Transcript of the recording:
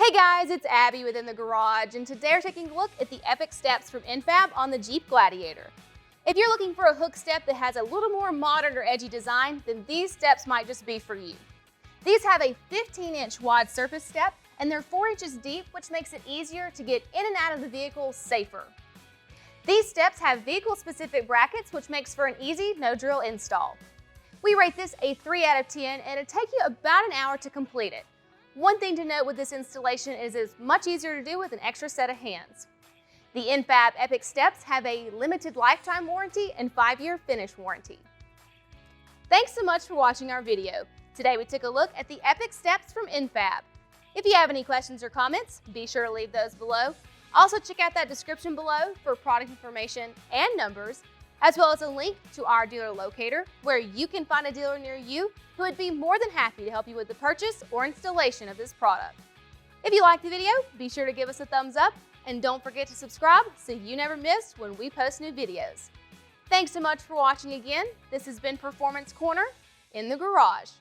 Hey guys, it's Abby within the garage, and today we're taking a look at the Epyx steps from N-FAB on the Jeep Gladiator. If you're looking for a hook step that has a little more modern or edgy design, then these steps might just be for you. These have a 15-inch wide surface step, and they're 4 inches deep, which makes it easier to get in and out of the vehicle safer. These steps have vehicle-specific brackets, which makes for an easy, no-drill install. We rate this a 3 out of 10, and it'll take you about an hour to complete it. One thing to note with this installation is it's much easier to do with an extra set of hands. The N-FAB Epyx steps have a limited lifetime warranty and 5-year finish warranty. Thanks so much for watching our video. Today we took a look at the Epyx steps from N-FAB. If you have any questions or comments, be sure to leave those below. Also check out that description below for product information and numbers, as well as a link to our dealer locator where you can find a dealer near you who would be more than happy to help you with the purchase or installation of this product. If you liked the video, be sure to give us a thumbs up and don't forget to subscribe so you never miss when we post new videos. Thanks so much for watching again. This has been Performance Corner in the Garage.